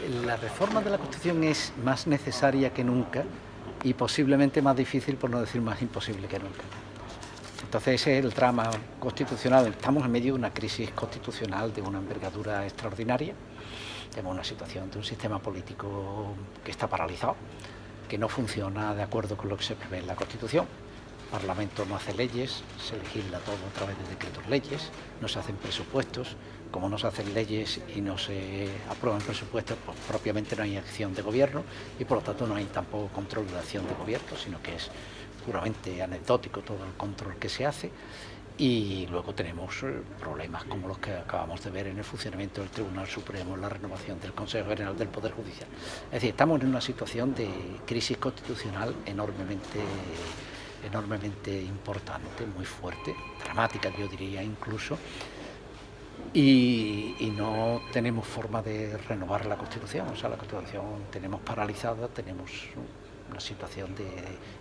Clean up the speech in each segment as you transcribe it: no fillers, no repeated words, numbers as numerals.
la reforma de la Constitución es más necesaria que nunca y posiblemente más difícil, por no decir más imposible que nunca. Entonces ese es el drama constitucional. Estamos en medio de una crisis constitucional de una envergadura extraordinaria. Tenemos una situación de un sistema político que está paralizado, que no funciona de acuerdo con lo que se prevé en la Constitución. El Parlamento no hace leyes, se legisla todo a través de decretos leyes, no se hacen presupuestos. Como no se hacen leyes y no se aprueban presupuestos, pues propiamente no hay acción de gobierno y por lo tanto no hay tampoco control de la acción de gobierno, sino que es puramente anecdótico todo el control que se hace. Y luego tenemos problemas como los que acabamos de ver en el funcionamiento del Tribunal Supremo, en la renovación del Consejo General del Poder Judicial. Es decir, estamos en una situación de crisis constitucional enormemente importante, muy fuerte, dramática yo diría incluso, y no tenemos forma de renovar la Constitución. O sea, la Constitución tenemos paralizada, tenemos una situación de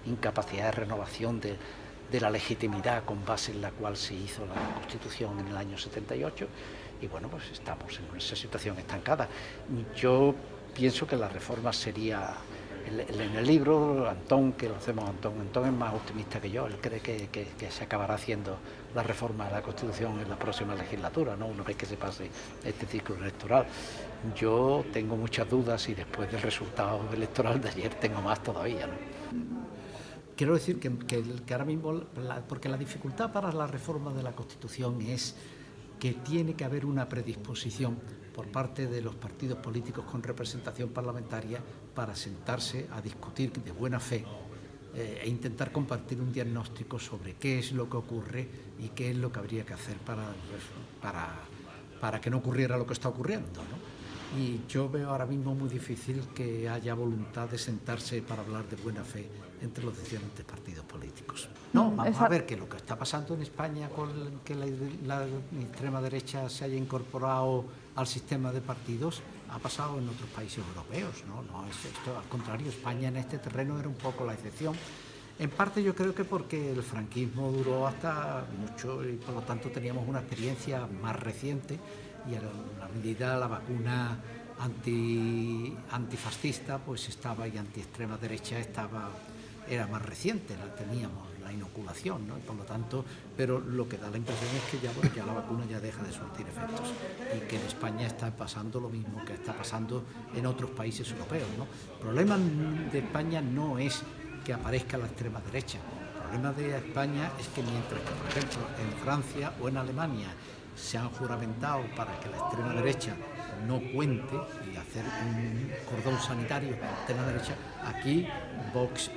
incapacidad de renovación de la legitimidad con base en la cual se hizo la Constitución en el año 78 y bueno, pues estamos en esa situación estancada. Yo pienso que la reforma sería, en el libro Antón, que lo hacemos Antón es más optimista que yo, él cree que se acabará haciendo la reforma de la Constitución en la próxima legislatura, ¿no? Una vez que se pase este ciclo electoral. Yo tengo muchas dudas y después del resultado electoral de ayer tengo más todavía, ¿no? Quiero decir que ahora mismo, porque la dificultad para la reforma de la Constitución es que tiene que haber una predisposición por parte de los partidos políticos con representación parlamentaria para sentarse a discutir de buena fe e intentar compartir un diagnóstico sobre qué es lo que ocurre y qué es lo que habría que hacer para que no ocurriera lo que está ocurriendo, ¿no? Y yo veo ahora mismo muy difícil que haya voluntad de sentarse para hablar de buena fe entre los diferentes partidos políticos. No, vamos a ver que lo que está pasando en España con que la extrema derecha se haya incorporado al sistema de partidos ha pasado en otros países europeos, ¿no? No es esto, al contrario, España en este terreno era un poco la excepción. En parte yo creo que porque el franquismo duró hasta mucho y por lo tanto teníamos una experiencia más reciente y en la medida la vacuna antifascista pues estaba y anti-extrema derecha era más reciente, la teníamos, la inoculación, ¿no? Por lo tanto, pero lo que da la impresión es que ya la vacuna ya deja de surtir efectos y que en España está pasando lo mismo que está pasando en otros países europeos, ¿no? El problema de España no es que aparezca la extrema derecha. El problema de España es que mientras que, por ejemplo, en Francia o en Alemania se han juramentado para que la extrema derecha no cuente y hacer un cordón sanitario de la extrema derecha, aquí Vox,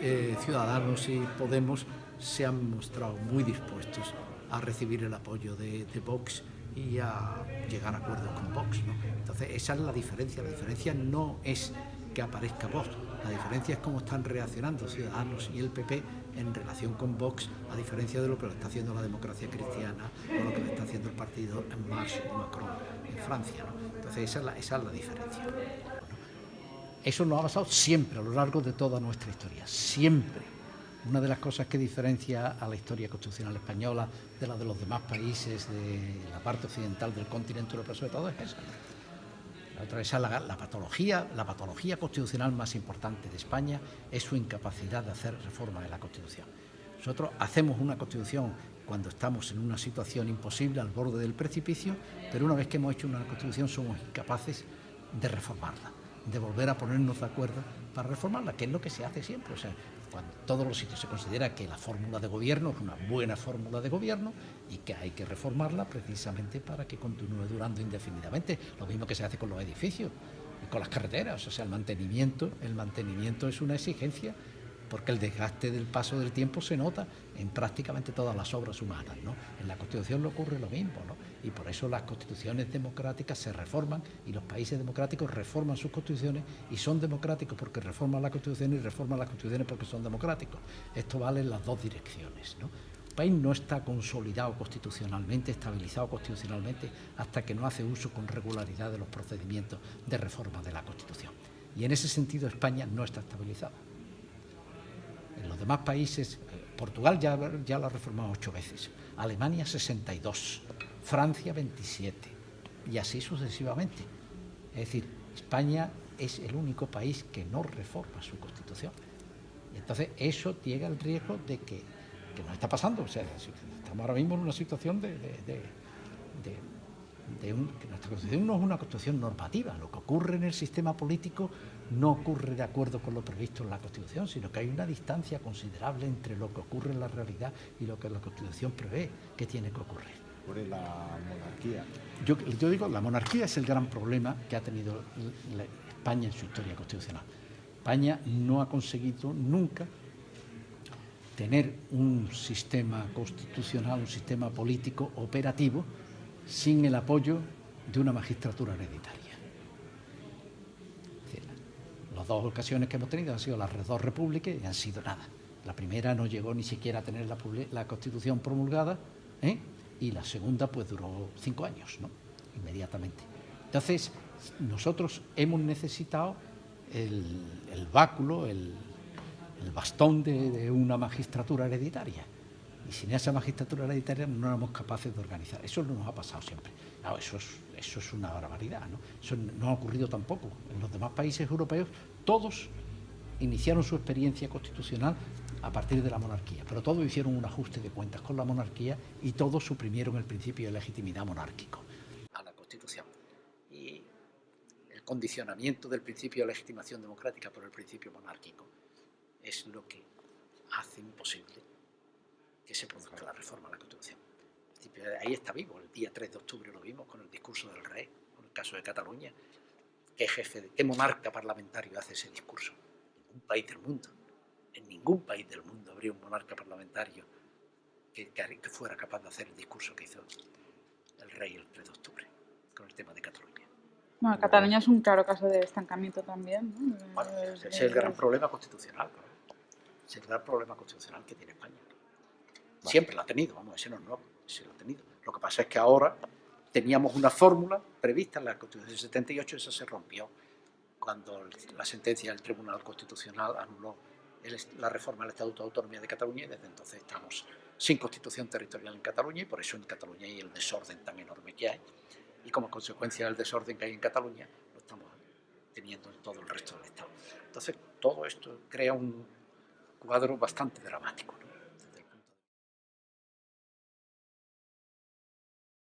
Ciudadanos y Podemos se han mostrado muy dispuestos a recibir el apoyo de Vox y a llegar a acuerdos con Vox, ¿no? Entonces esa es la diferencia no es que aparezca Vox, la diferencia es cómo están reaccionando Ciudadanos y el PP en relación con Vox, a diferencia de lo que lo está haciendo la democracia cristiana o lo que le está haciendo el partido En Marche de Macron en Francia, ¿no? Entonces esa es la diferencia. Bueno, eso nos ha pasado siempre a lo largo de toda nuestra historia, siempre. Una de las cosas que diferencia a la historia constitucional española de la de los demás países de la parte occidental del continente europeo sobre todo es esa. Esa es la patología constitucional más importante de España, es su incapacidad de hacer reformas de la Constitución. Nosotros hacemos una Constitución cuando estamos en una situación imposible, al borde del precipicio, pero una vez que hemos hecho una Constitución somos incapaces de reformarla, de volver a ponernos de acuerdo para reformarla, que es lo que se hace siempre. O sea, cuando en todos los sitios se considera que la fórmula de gobierno es una buena fórmula de gobierno y que hay que reformarla precisamente para que continúe durando indefinidamente. Lo mismo que se hace con los edificios y con las carreteras. O sea, el mantenimiento es una exigencia porque el desgaste del paso del tiempo se nota en prácticamente todas las obras humanas, ¿no? En la Constitución le ocurre lo mismo, ¿no? Y por eso las constituciones democráticas se reforman y los países democráticos reforman sus constituciones y son democráticos porque reforman la Constitución y reforman las constituciones porque son democráticos. Esto vale en las dos direcciones, ¿no? El país no está consolidado constitucionalmente, estabilizado constitucionalmente, hasta que no hace uso con regularidad de los procedimientos de reforma de la Constitución. Y en ese sentido España no está estabilizada. En los demás países, Portugal ya lo ha reformado 8 veces, Alemania 62, Francia 27 y así sucesivamente. Es decir, España es el único país que no reforma su Constitución. Y entonces eso llega al riesgo de que nos está pasando. O sea, estamos ahora mismo en una situación que nuestra Constitución no es una Constitución normativa. Lo que ocurre en el sistema político no ocurre de acuerdo con lo previsto en la Constitución, sino que hay una distancia considerable entre lo que ocurre en la realidad y lo que la Constitución prevé que tiene que ocurrir. Por la monarquía. Yo digo, la monarquía es el gran problema que ha tenido España en su historia constitucional. España no ha conseguido nunca tener un sistema constitucional, un sistema político operativo sin el apoyo de una magistratura hereditaria. Es decir, las dos ocasiones que hemos tenido han sido las dos repúblicas y han sido nada. La primera no llegó ni siquiera a tener la Constitución promulgada, y la segunda pues duró 5 años, ¿no? Inmediatamente. Entonces, nosotros hemos necesitado el báculo, el bastón de una magistratura hereditaria. Y sin esa magistratura hereditaria no éramos capaces de organizar. Eso no nos ha pasado siempre. Claro, eso es una barbaridad, ¿no? Eso no ha ocurrido tampoco. En los demás países europeos, todos iniciaron su experiencia constitucional a partir de la monarquía, pero todos hicieron un ajuste de cuentas con la monarquía y todos suprimieron el principio de legitimidad monárquico a la Constitución. Y el condicionamiento del principio de legitimación democrática por el principio monárquico es lo que hace imposible que se produzca la reforma a la Constitución. Ahí está vivo, el día 3 de octubre lo vimos con el discurso del rey, con el caso de Cataluña. ¿Qué monarca parlamentario hace ese discurso? Ningún país del mundo. En ningún país del mundo habría un monarca parlamentario que fuera capaz de hacer el discurso que hizo el rey el 3 de octubre con el tema de Cataluña. Bueno, Cataluña es un claro caso de estancamiento también, ¿no? Bueno, ese es el gran problema constitucional, ¿no? Es el gran problema constitucional que tiene España. Siempre lo ha tenido, vamos, ese no es nuevo, ese lo ha tenido. Lo que pasa es que ahora teníamos una fórmula prevista en la Constitución del 78, esa se rompió cuando la sentencia del Tribunal Constitucional anuló la reforma del Estatuto de Autonomía de Cataluña, y desde entonces estamos sin constitución territorial en Cataluña, y por eso en Cataluña hay el desorden tan enorme que hay, y como consecuencia del desorden que hay en Cataluña lo estamos teniendo en todo el resto del Estado. Entonces todo esto crea un cuadro bastante dramático.